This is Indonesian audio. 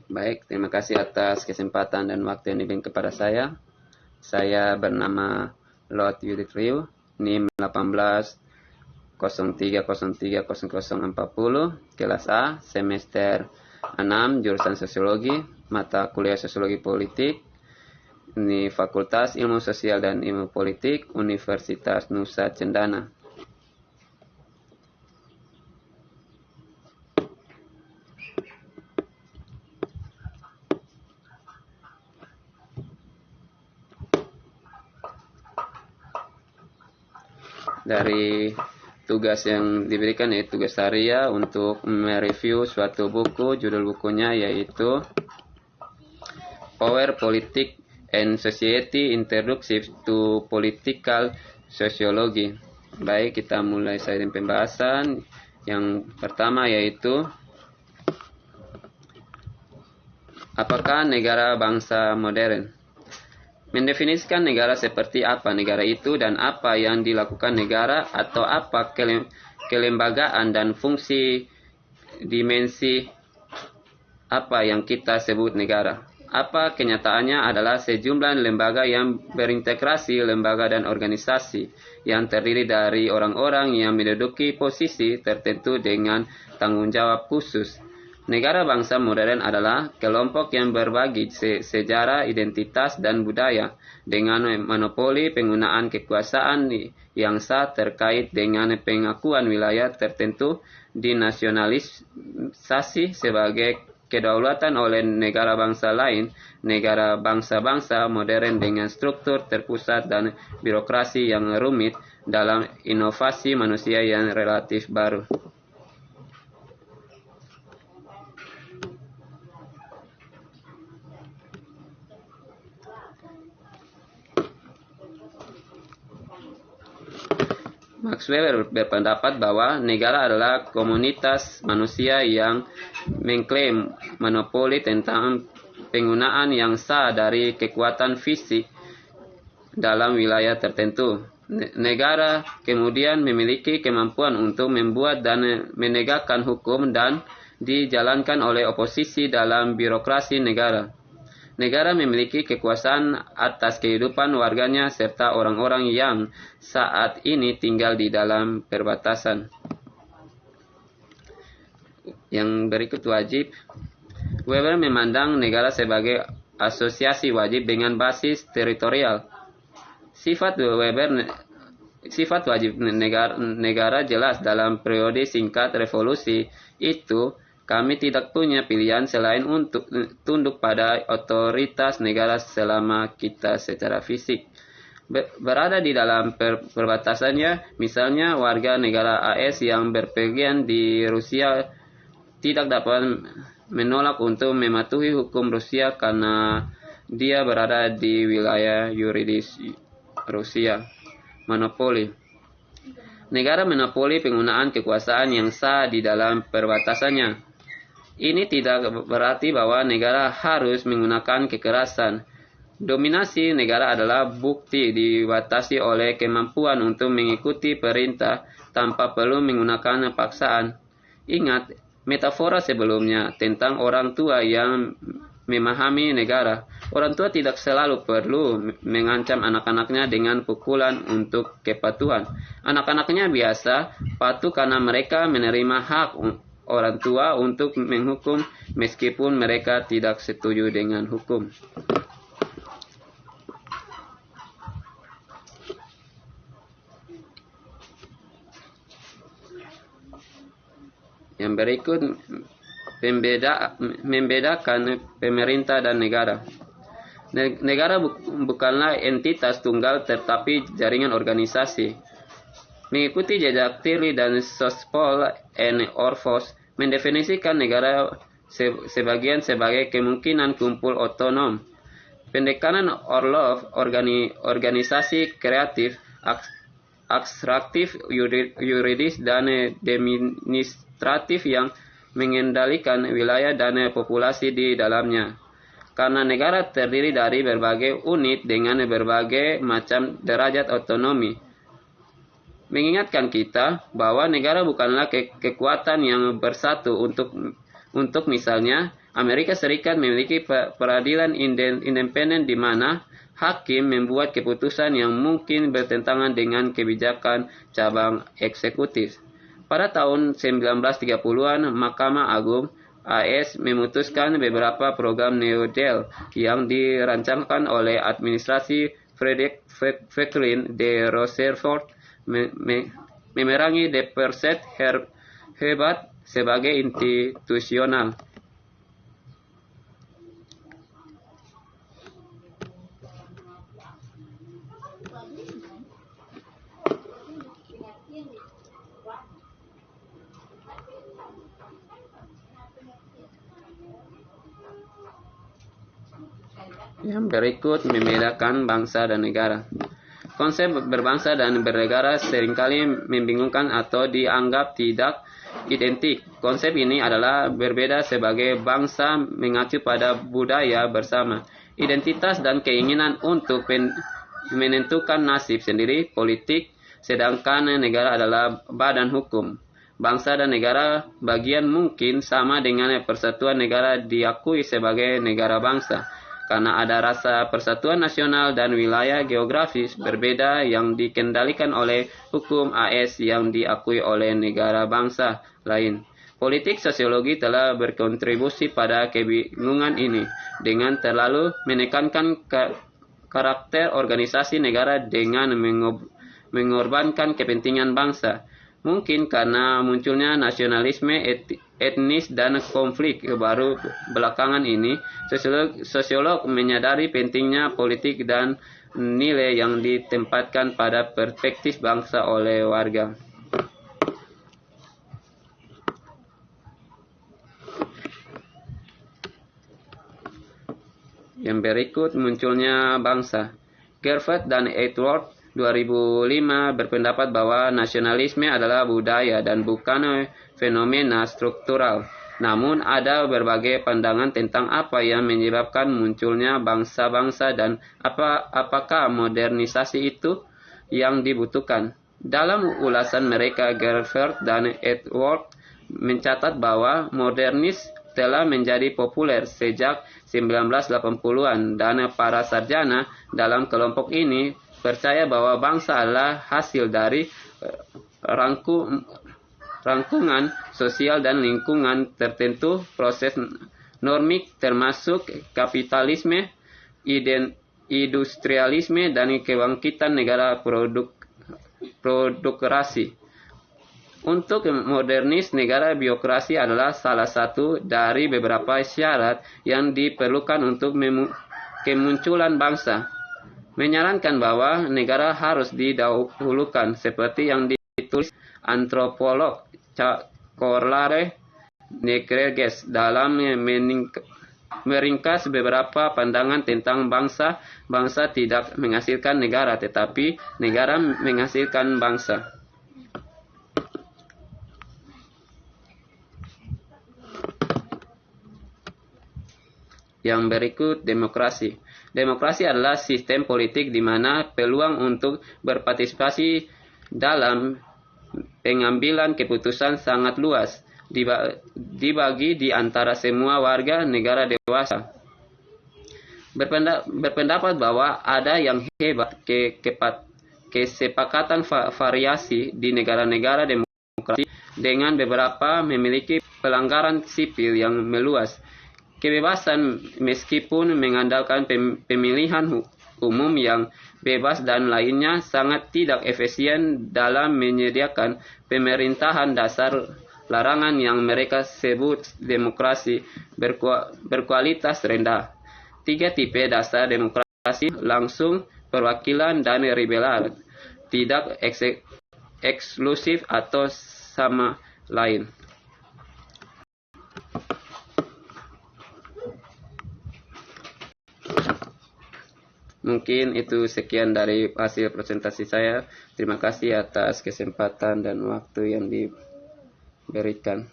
Baik, terima kasih atas kesempatan dan waktu yang diberikan kepada saya. Saya bernama Lot Yudit Riu, NIM 1803030040, kelas A, semester 6, jurusan Sosiologi, mata kuliah Sosiologi Politik, di Fakultas Ilmu Sosial dan Ilmu Politik, Universitas Nusa Cendana. Dari tugas yang diberikan yaitu tugas harian untuk mereview suatu buku. Judul bukunya yaitu Power, Politics and Society Introduction to Political Sociology. Baik, kita mulai saja dengan pembahasan. Yang pertama yaitu apakah negara bangsa modern? Mendefinisikan negara seperti apa negara itu dan apa yang dilakukan negara atau apa kelembagaan dan fungsi dimensi apa yang kita sebut negara. Apa kenyataannya adalah sejumlah lembaga yang berintegrasi, lembaga dan organisasi yang terdiri dari orang-orang yang menduduki posisi tertentu dengan tanggung jawab khusus. Negara bangsa modern adalah kelompok yang berbagi sejarah, identitas, dan budaya dengan monopoli penggunaan kekuasaan yang sah terkait dengan pengakuan wilayah tertentu dinasionalisasi sebagai kedaulatan oleh negara bangsa lain. Negara bangsa-bangsa modern dengan struktur terpusat dan birokrasi yang rumit dalam inovasi manusia yang relatif baru. Max Weber berpendapat bahwa negara adalah komunitas manusia yang mengklaim monopoli tentang penggunaan yang sah dari kekuatan fisik dalam wilayah tertentu. Negara kemudian memiliki kemampuan untuk membuat dan menegakkan hukum dan dijalankan oleh oposisi dalam birokrasi negara. Negara memiliki kekuasaan atas kehidupan warganya serta orang-orang yang saat ini tinggal di dalam perbatasan. Yang berikut wajib. Weber memandang negara sebagai asosiasi wajib dengan basis teritorial. Sifat wajib negara jelas dalam periode singkat revolusi itu. Kami tidak punya pilihan selain untuk tunduk pada otoritas negara selama kita secara fisik berada di dalam perbatasannya. Misalnya warga negara AS yang berpergian di Rusia tidak dapat menolak untuk mematuhi hukum Rusia karena dia berada di wilayah yuridis Rusia. Monopoli. Negara monopoli penggunaan kekuasaan yang sah di dalam perbatasannya. Ini tidak berarti bahwa negara harus menggunakan kekerasan. Dominasi negara adalah bukti dibatasi oleh kemampuan untuk mengikuti perintah tanpa perlu menggunakan paksaan. Ingat metafora sebelumnya tentang orang tua yang memahami negara. Orang tua tidak selalu perlu mengancam anak-anaknya dengan pukulan untuk kepatuhan. Anak-anaknya biasa patuh karena mereka menerima hak orang tua untuk menghukum meskipun mereka tidak setuju dengan hukum. Yang berikut membedakan pemerintah dan negara. Negara bukanlah entitas tunggal tetapi jaringan organisasi. Mengikuti jejak Tilly dan Sospol and Orfos mendefinisikan negara sebagian sebagai kemungkinan kumpul otonom. Pendekanan Orlov, organisasi kreatif, abstraktif, yuridis, dan administratif yang mengendalikan wilayah dan populasi di dalamnya. Karena negara terdiri dari berbagai unit dengan berbagai macam derajat otonomi, mengingatkan kita bahwa negara bukanlah kekuatan yang bersatu untuk Untuk misalnya, Amerika Serikat memiliki peradilan independen di mana hakim membuat keputusan yang mungkin bertentangan dengan kebijakan cabang eksekutif. Pada tahun 1930-an, Mahkamah Agung AS memutuskan beberapa program New Deal yang dirancangkan oleh administrasi Frederick Franklin D. Roosevelt memerangi defisit hebat sebagai institusional. Yang berikut membedakan bangsa dan negara. Konsep berbangsa dan bernegara seringkali membingungkan atau dianggap tidak identik. Konsep ini adalah berbeda sebagai bangsa mengacu pada budaya bersama, identitas dan keinginan untuk menentukan nasib sendiri politik, sedangkan negara adalah badan hukum. Bangsa dan negara bagian mungkin sama dengan persatuan negara diakui sebagai negara bangsa, karena ada rasa persatuan nasional dan wilayah geografis berbeda yang dikendalikan oleh hukum AS yang diakui oleh negara bangsa lain. Politik sosiologi telah berkontribusi pada kebingungan ini dengan terlalu menekankan karakter organisasi negara dengan mengorbankan kepentingan bangsa. Mungkin karena munculnya nasionalisme etnis dan konflik baru belakangan ini, sosiolog menyadari pentingnya politik dan nilai yang ditempatkan pada perspektif bangsa oleh warga. Yang berikut munculnya bangsa. Gervert dan Edward 2005 berpendapat bahwa nasionalisme adalah budaya dan bukan fenomena struktural. Namun ada berbagai pandangan tentang apa yang menyebabkan munculnya bangsa-bangsa dan apakah modernisasi itu yang dibutuhkan. Dalam ulasan mereka, Gervert dan Edward mencatat bahwa modernis telah menjadi populer sejak 1980-an dan para sarjana dalam kelompok ini percaya bahwa bangsa adalah hasil dari rangkungan sosial dan lingkungan tertentu, proses normik termasuk kapitalisme, industrialisme, dan kebangkitan negara produkrasi. Untuk modernis, negara birokrasi adalah salah satu dari beberapa syarat yang diperlukan untuk kemunculan bangsa. Menyarankan bahwa negara harus didahulukan seperti yang ditulis antropolog Corlare Negreges dalam meringkas beberapa pandangan tentang bangsa. Bangsa tidak menghasilkan negara, tetapi negara menghasilkan bangsa. Yang berikut, demokrasi. Demokrasi adalah sistem politik di mana peluang untuk berpartisipasi dalam pengambilan keputusan sangat luas, dibagi di antara semua warga negara dewasa. Berpendapat bahwa ada yang hebat kesepakatan variasi di negara-negara demokrasi dengan beberapa memiliki pelanggaran sipil yang meluas. Kebebasan meskipun mengandalkan pemilihan umum yang bebas dan lainnya sangat tidak efisien dalam menyediakan pemerintahan dasar larangan yang mereka sebut demokrasi berkualitas rendah. 3 tipe dasar demokrasi langsung, perwakilan, dan liberal, tidak eksklusif atau sama lain. Mungkin itu sekian dari hasil presentasi saya. Terima kasih atas kesempatan dan waktu yang diberikan.